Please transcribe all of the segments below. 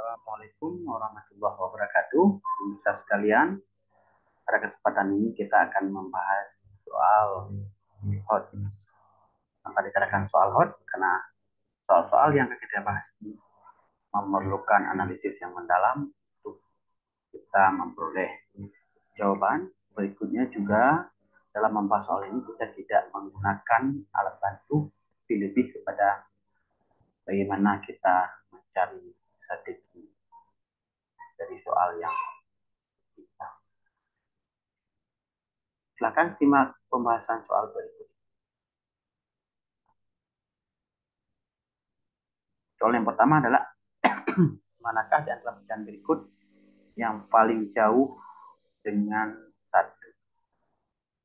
Assalamualaikum warahmatullahi wabarakatuh. Pemirsa sekalian, pada kesempatan ini kita akan membahas soal hot. Maka dikatakan soal hot karena soal-soal yang akan kita bahas ini memerlukan analisis yang mendalam untuk kita memperoleh jawaban. Berikutnya juga dalam membahas soal ini kita tidak menggunakan alat bantu, lebih kepada bagaimana kita mencari strategi dari soal yang kita. Silakan simak pembahasan soal berikut. Soal yang pertama adalah manakah di antara pecahan berikut yang paling jauh dengan 1?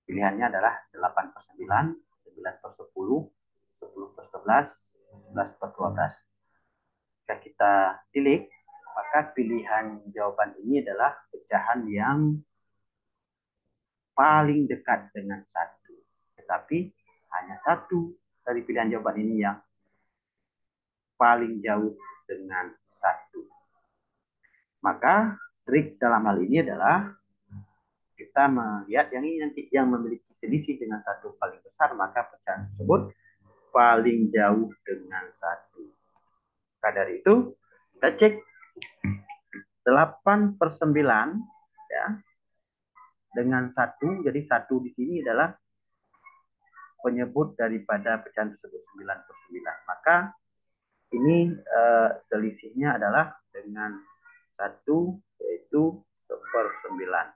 Pilihannya adalah 8 per 9, 9 per 10, 10 per 11, 11 per 12. Jika kita pilih, maka pilihan jawaban ini adalah pecahan yang paling dekat dengan 1. Tetapi hanya satu dari pilihan jawaban ini yang paling jauh dengan 1. Maka trik dalam hal ini adalah kita melihat yang ini nanti yang memiliki selisih dengan 1 paling besar, maka pecahan tersebut paling jauh dengan 1. Maka dari itu kita cek 8 per 9 ya, dengan 1. Jadi 1 di sini adalah penyebut daripada pecahan tersebut, 9 per 9. Maka ini selisihnya adalah dengan 1, yaitu 1/9.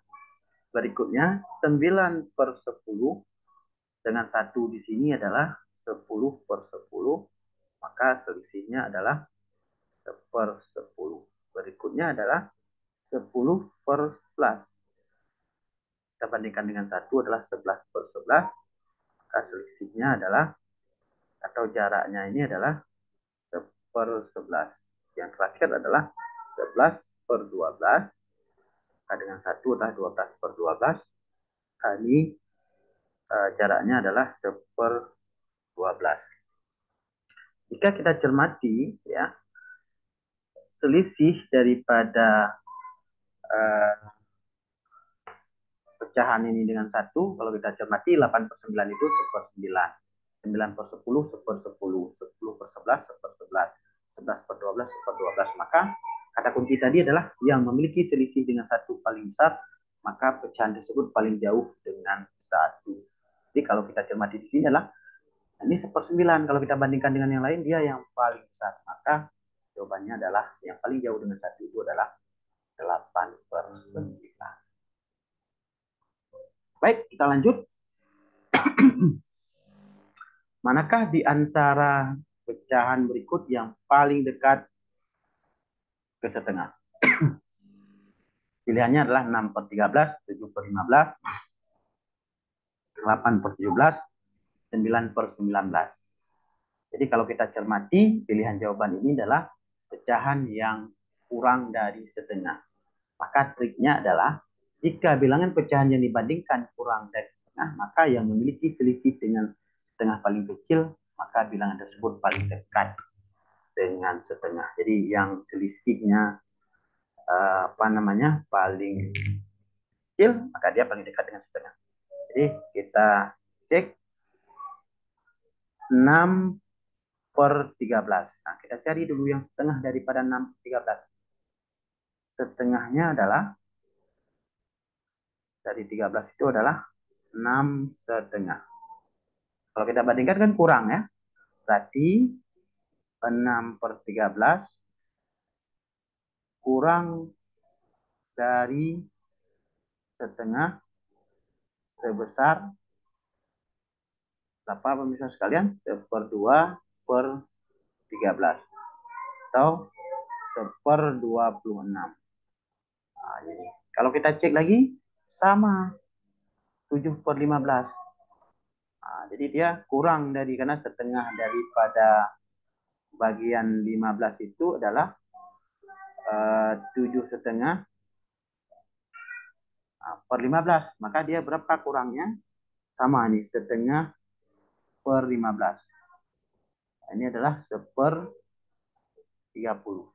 Berikutnya 9 per 10 dengan 1 di sini adalah 10 per 10, maka selisihnya adalah 1/10. Berikutnya adalah 10 per 11. Kita bandingkan dengan 1 adalah 11 per 11, maka selisihnya adalah atau jaraknya ini adalah 1/11. Yang terakhir adalah 11 per 12. Maka dengan 1 adalah 12 per 12. Ini jaraknya adalah 1/12. Jika kita cermati ya, selisih daripada pecahan ini dengan 1, kalau kita cermati 8 per 9 itu 1/9, 9 per 10 1/10, 10 per 11 1/11, 11 per 12 1/12. Maka kata kunci tadi adalah yang memiliki selisih dengan 1 paling besar, maka pecahan tersebut paling jauh dengan 1. Jadi kalau kita cermati di sini adalah ini 1/9, kalau kita bandingkan dengan yang lain dia yang paling besar, maka jawabannya adalah yang paling jauh dengan 1 itu adalah 8 per 9. Baik, kita lanjut. Manakah di antara pecahan berikut yang paling dekat ke setengah? Pilihannya adalah 6 per 13, 7 per 15, 8 per 17, 9 per 19. Jadi kalau kita cermati, pilihan jawaban ini adalah pecahan yang kurang dari setengah. Maka triknya adalah, jika bilangan pecahan yang dibandingkan kurang dari setengah, maka yang memiliki selisih dengan setengah paling kecil, maka bilangan tersebut paling dekat dengan setengah. Jadi yang selisihnya paling kecil, maka dia paling dekat dengan setengah. Jadi kita cek 6 per 13. Nah, kita cari dulu yang setengah daripada 6 per 13. Setengahnya adalah dari 13 itu adalah 6 setengah. Kalau kita bandingkan kan kurang ya. Berarti 6 per 13 kurang dari setengah sebesar berapa pemirsa sekalian? 1/2 per 13 atau 1/26. Nah, jadi kalau kita cek lagi sama 7 per 15. Nah, jadi dia kurang dari, karena setengah daripada bagian 15 itu adalah 7,5 per 15. Maka dia berapa kurangnya? Sama nih, setengah per 15. Nah, ini adalah 1/30.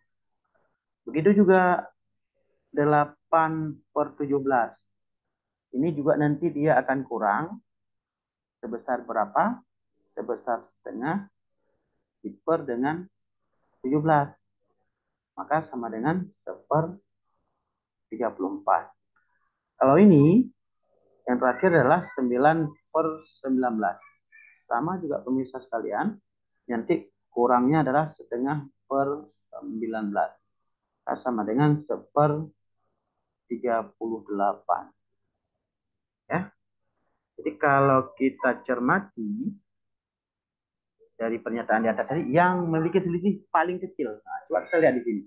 Begitu juga 8/17. Ini juga nanti dia akan kurang sebesar berapa? Sebesar setengah diper dengan 17. Maka sama dengan 1/34. Kalau ini yang terakhir adalah 9/19. Sama juga pemirsa sekalian. Nanti kurangnya adalah setengah per 19. Sama dengan 1/38. Ya. Jadi kalau kita cermati dari pernyataan di atas tadi yang memiliki selisih paling kecil. Nah, coba kita lihat di sini.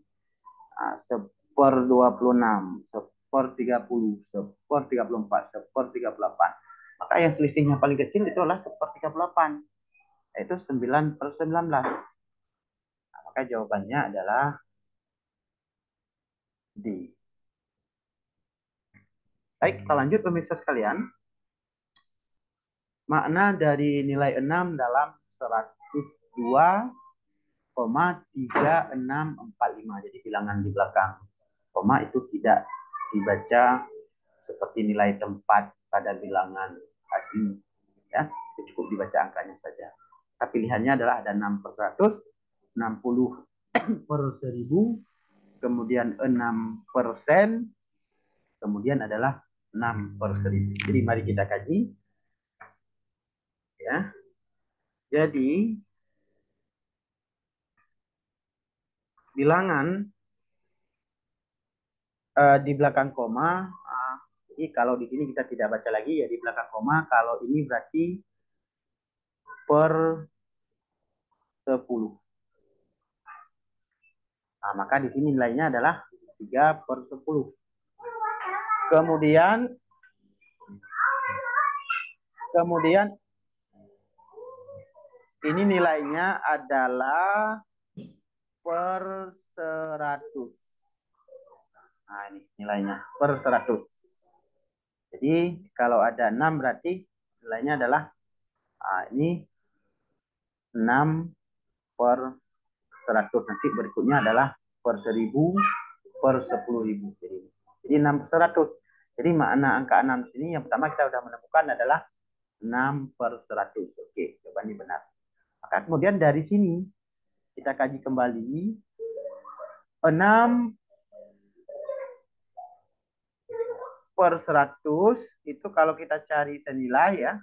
Nah, 1/26, 1/30, 1/34, 1/38. Maka yang selisihnya paling kecil itu adalah 1/38, yaitu 9/19. Nah, maka jawabannya adalah D. Baik, kita lanjut pemirsa sekalian. Makna dari nilai 6 dalam 102,3645. Jadi bilangan di belakang koma itu tidak dibaca seperti nilai tempat pada bilangan asli. Ya, itu cukup dibaca angkanya saja. Tapi pilihannya adalah ada 6/100, 60/1000, kemudian 6%, kemudian adalah 6/1000. Jadi mari kita kaji. Ya. Jadi bilangan di belakang koma, jadi kalau di sini kita tidak baca lagi ya di belakang koma, kalau ini berarti per 10. Nah, maka di sini nilainya adalah 3/10. Kemudian ini nilainya adalah per 100. Nah, ini nilainya per 100. Jadi kalau ada 6 berarti nilainya adalah ini 6/100. Nanti berikutnya adalah per 1000, per 10.000. Jadi 6/100. Jadi makna angka 6 di sini yang pertama kita sudah menemukan adalah 6/100. Oke, jawabannya benar. Maka kemudian dari sini kita kaji kembali 6/100 itu kalau kita cari senilai ya.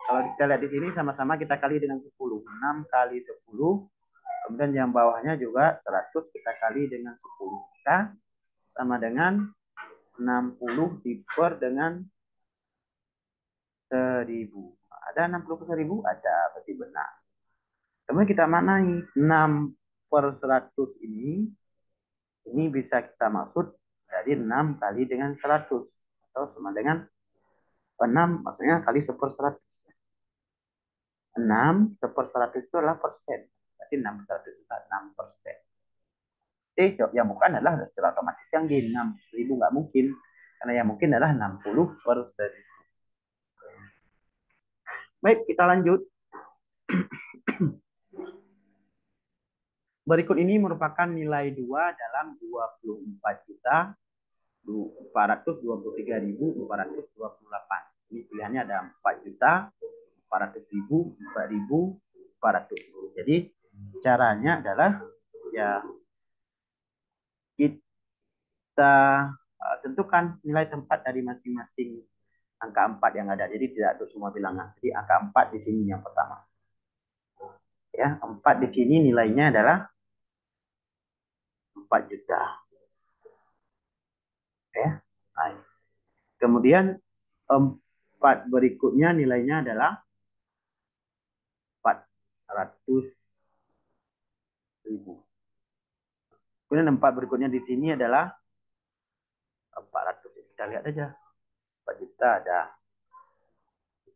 Kalau kita lihat di sini sama-sama kita kali dengan 10. 6 kali 10. Kemudian yang bawahnya juga 100 kita kali dengan 10. Maka sama dengan 60 diper dengan 1000. Ada 60 ke 1000? Ada, berarti benar. Kemudian kita manai 6/100 ini bisa kita maksud dari 6 kali dengan 100. Atau sama dengan 6 maksudnya kali 1/100. 6 1/100 itu adalah persen. Berarti 6/100 itu 6%. Yang bukan adalah secara otomatis yang di 6.000 nggak mungkin. Karena yang mungkin adalah 60%. Baik, kita lanjut. Berikut ini merupakan nilai 2 dalam 24.423.428. Ini pilihannya ada 4.400.000, 4.400. Jadi caranya adalah ya kita tentukan nilai tempat dari masing-masing angka 4 yang ada. Jadi tidak ada semua bilangan. Jadi angka 4 di sini yang pertama. Ya, 4 di sini nilainya adalah 4 juta. Ya. Nah, kemudian 4 berikutnya nilainya adalah 400.000. Kemudian 4 berikutnya di sini adalah 400. Kita lihat aja. 4 juta ada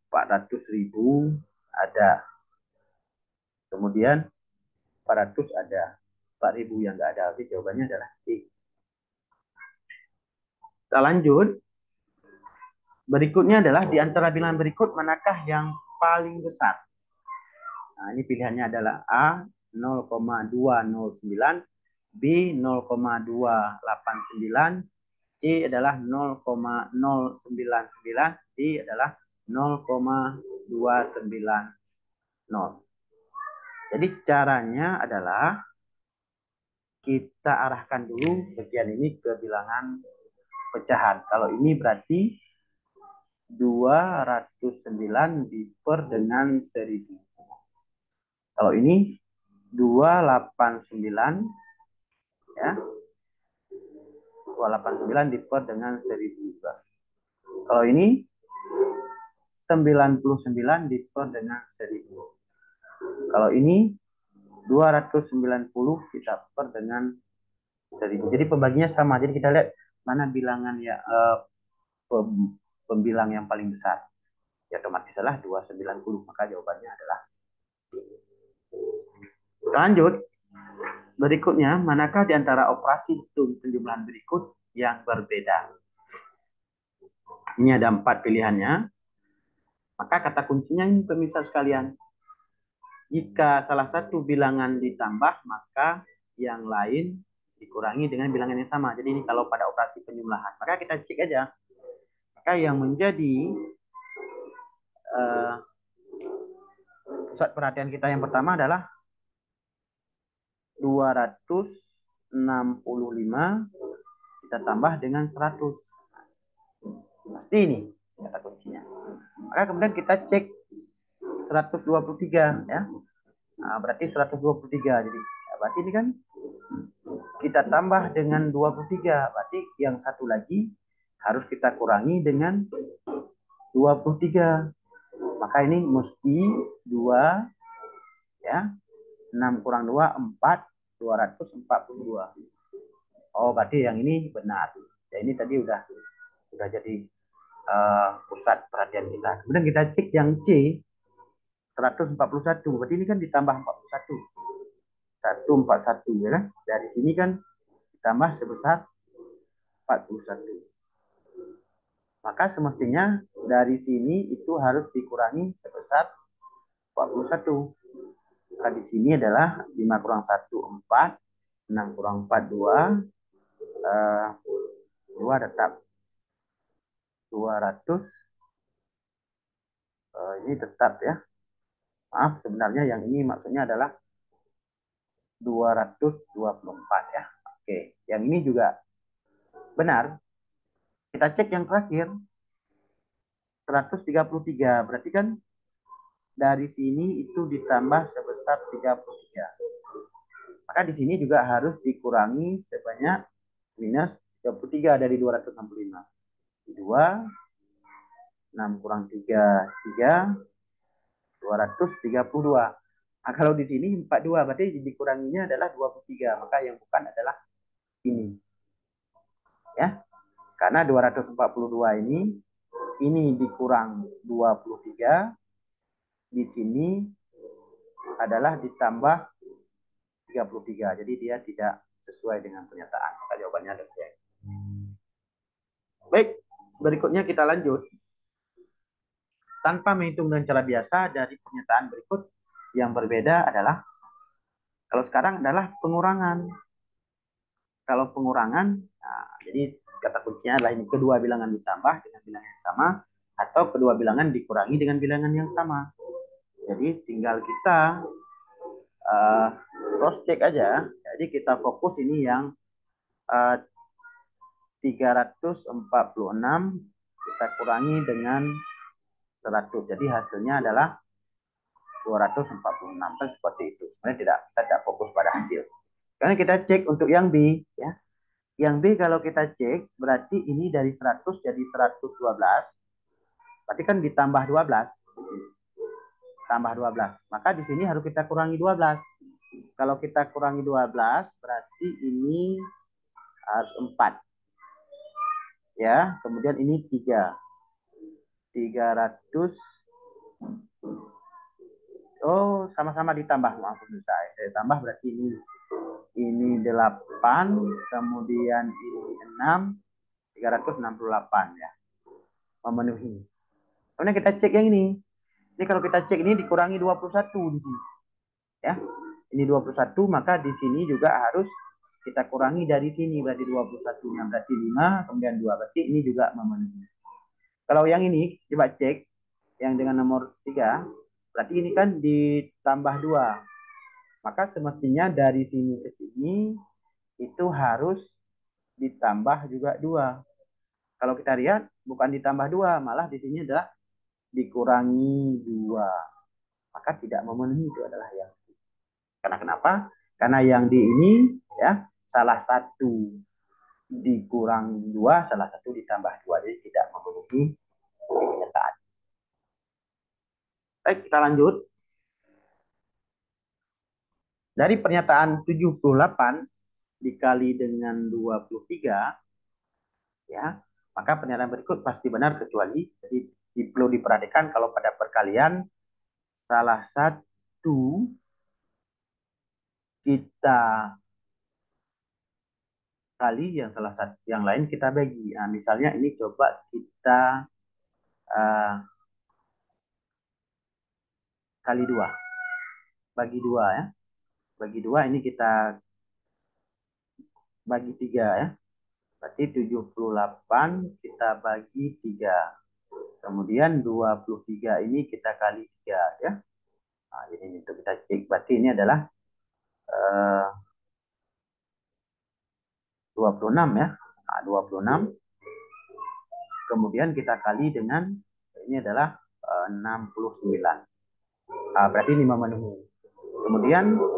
400.000 ada. Kemudian 400 ada. 4.000 yang enggak ada. Jadi jawabannya adalah C. Kita lanjut. Berikutnya adalah di antara bilangan berikut manakah yang paling besar? Nah, ini pilihannya adalah A 0,209, B 0,289, C adalah 0,099, D adalah 0,290. Jadi caranya adalah kita arahkan dulu bagian ini ke bilangan pecahan. Kalau ini berarti 209 diper dengan 1000. Kalau ini 289 ya. 289 diper dengan 1000 juga. Kalau ini 99 diper dengan 1000. Kalau ini 290 kita per dengan 1000. Jadi pembaginya sama. Jadi kita lihat mana bilangan ya pembilang yang paling besar. Ya otomatis adalah 290. Maka jawabannya adalah lanjut. Berikutnya, manakah di antara operasi hitung penjumlahan berikut yang berbeda? Ini ada 4 pilihannya. Maka kata kuncinya ini pemirsa sekalian. Jika salah satu bilangan ditambah, maka yang lain dikurangi dengan bilangan yang sama. Jadi ini kalau pada operasi penjumlahan. Maka kita cek aja. Maka yang menjadi pusat perhatian kita yang pertama adalah 265 kita tambah dengan 100. Pasti ini kata kuncinya. Maka kemudian kita cek 123 ya. Nah, berarti 123. Jadi berarti ini kan kita tambah dengan 23. Berarti yang satu lagi harus kita kurangi dengan 23. Maka ini mesti 2 ya. 6 kurang 2 4 242. Oh, berarti yang ini benar. Ya ini tadi udah jadi pusat perhatian kita. Kemudian kita cek yang C 141. Berarti ini kan ditambah 41. 141 ya kan? Dari sini kan ditambah sebesar 41. Maka semestinya dari sini itu harus dikurangi sebesar 41. Maka di sini adalah 5 kurang 1 4, 6 kurang 4 2, 2 tetap 200. Ini tetap ya. Maaf, sebenarnya yang ini maksudnya adalah 224 ya. Oke, yang ini juga benar. Kita cek yang terakhir 133. Berarti kan dari sini itu ditambah sebesar 33. Maka di sini juga harus dikurangi sebanyak minus 33 dari 265. 2, 6 kurang 3, 3, 232. Nah, kalau di sini 42, berarti dikuranginya adalah 23. Maka yang bukan adalah ini. Ya. Karena 242 ini dikurang 23, di sini adalah ditambah 33. Jadi dia tidak sesuai dengan pernyataan. Maka jawabannya adalah C. Baik, berikutnya kita lanjut. Tanpa menghitung dengan cara biasa, dari pernyataan berikut yang berbeda adalah, kalau sekarang adalah pengurangan. Kalau pengurangan, nah, jadi kata kuncinya adalah ini kedua bilangan ditambah dengan bilangan yang sama, atau kedua bilangan dikurangi dengan bilangan yang sama. Jadi tinggal kita cross check aja. Jadi kita fokus ini yang 346 kita kurangi dengan 100. Jadi hasilnya adalah 246. Kan seperti itu. Sebenarnya kita tidak fokus pada hasil. Karena kita cek untuk yang B ya. Yang B kalau kita cek berarti ini dari 100 jadi 112. Berarti kan ditambah 12. Tambah 12. Maka di sini harus kita kurangi 12. Kalau kita kurangi 12 berarti ini harus 4. Ya, kemudian ini 3. 300. Oh, sama-sama ditambah. Maaf saya. Tambah berarti ini 8, kemudian ini 6, 368 ya. Memenuhi. Kemudian kita cek yang ini. Ini kalau kita cek ini dikurangi 21 di sini. Ya. Ini 21, maka di sini juga harus kita kurangi dari sini, berarti 21-nya berarti 5, kemudian 2, berarti ini juga memenuhi. Kalau yang ini, coba cek, yang dengan nomor 3, berarti ini kan ditambah 2. Maka semestinya dari sini ke sini, itu harus ditambah juga 2. Kalau kita lihat, bukan ditambah 2, malah di sini adalah dikurangi 2. Maka tidak memenuhi, itu adalah yang. Karena kenapa? Karena yang di ini, ya, salah satu dikurang 2, salah satu ditambah 2, jadi tidak memenuhi pernyataan. Baik, kita lanjut. Dari pernyataan 78 dikali dengan 23, ya, maka pernyataan berikut pasti benar kecuali, jadi perlu diperhatikan kalau pada perkalian salah satu kita kali, yang salah satu yang lain kita bagi. Nah, misalnya ini coba kita uh, kali 2, bagi 2 ya. Bagi 2 ini kita bagi 3 ya. Berarti 78 kita bagi 3. Kemudian 23 ini kita kali 3 ya. Nah, ini untuk kita cek. Berarti ini adalah 26 ya. Nah, 26. Kemudian kita kali dengan, ini adalah 69. Nah, berarti ini memenuhi. Kemudian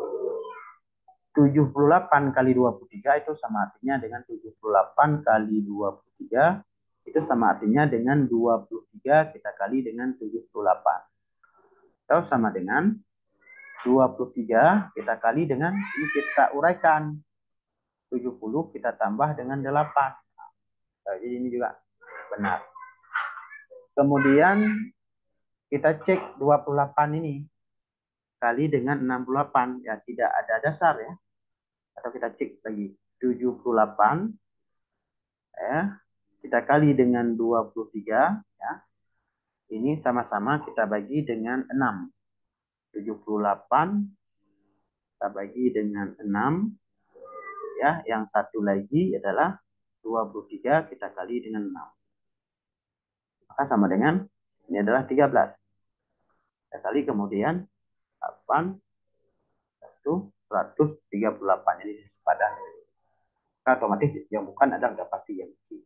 78 kali 23 itu sama artinya dengan 78 kali 23 itu sama artinya dengan 23 kita kali dengan 78. Atau sama dengan 23 kita kali dengan, ini kita uraikan, 70 kita tambah dengan 8. Nah, jadi ini juga benar. Kemudian kita cek 28 ini kali dengan 68, ya tidak ada dasar ya. Atau kita cek lagi 78 ya, kita kali dengan 23 ya. Ini sama-sama kita bagi dengan 6. 78 kita bagi dengan 6 ya. Yang satu lagi adalah 23 kita kali dengan 6. Maka sama dengan, ini adalah 13. Kita kali kemudian 8 138, jadi sepadan. Maka otomatis yang bukan adalah sudah pasti yang C.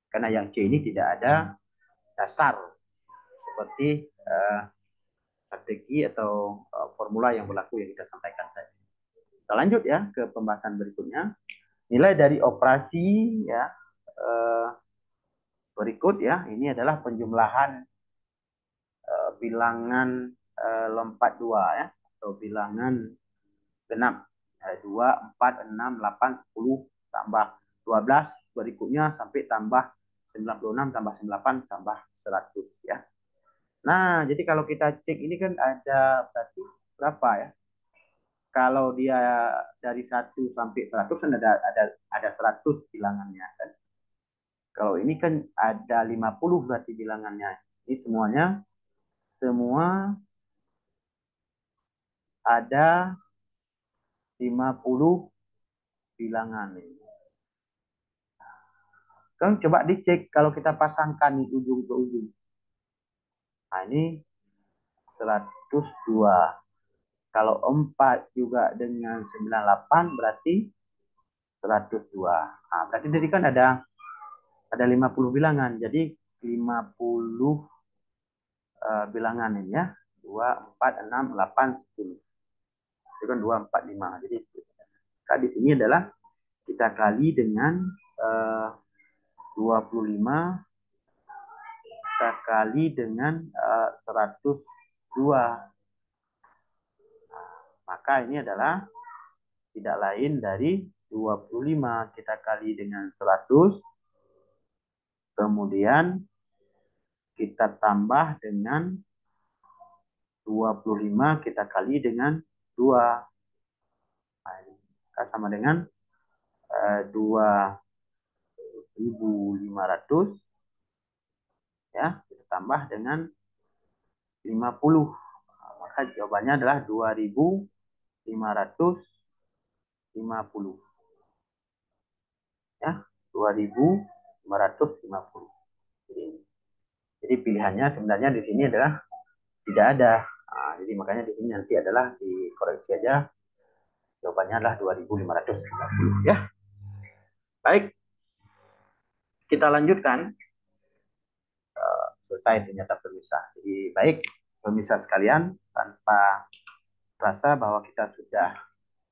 Karena yang C ini tidak ada dasar seperti strategi atau formula yang berlaku yang kita sampaikan tadi. Kita lanjut ya ke pembahasan berikutnya. Nilai dari operasi ya berikut ya, ini adalah penjumlahan bilangan lompat 2 ya, atau bilangan genap. 2, 4, 6, 8, 10, tambah 12, berikutnya sampai tambah 96, tambah 98, tambah 100 ya. Nah, jadi kalau kita cek ini kan ada berarti berapa ya? Kalau dia dari 1 sampai 100 kan ada 100 bilangannya kan. Kalau ini kan ada 50 berarti bilangannya. Ini semuanya semua ada 50 bilangan ini. Kan coba dicek kalau kita pasangkan di ujung ke ujung. Nah, ini 102. Kalau 4 juga dengan 98 berarti 102. Nah, berarti tadi kan ada 50 bilangan. Jadi 50 bilangan ini ya. 2, 4, 6, 8, 10. Itu kan 2, 4, 5. Jadi di sini adalah kita kali dengan 25 kita kali dengan 102. Nah, maka ini adalah tidak lain dari 25 kita kali dengan 100, kemudian kita tambah dengan 25 kita kali dengan 2. Nah, sama dengan 2.500 ya, kita tambah dengan 50. Nah, maka jawabannya adalah 2.550. 2.550. Jadi pilihannya sebenarnya di sini adalah tidak ada. Nah, jadi makanya di sini nanti adalah dikoreksi aja. Jawabannya adalah 2.550 ya. Baik, kita lanjutkan. Selesai ternyata pemirsa. Jadi baik pemirsa sekalian, tanpa terasa bahwa kita sudah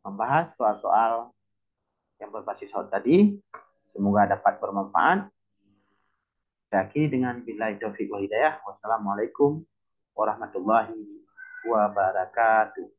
membahas soal-soal yang berbasis hot tadi. Semoga dapat bermanfaat. Saya akhiri dengan billahi taufiq wal hidayah. Wassalamualaikum warahmatullahi wabarakatuh.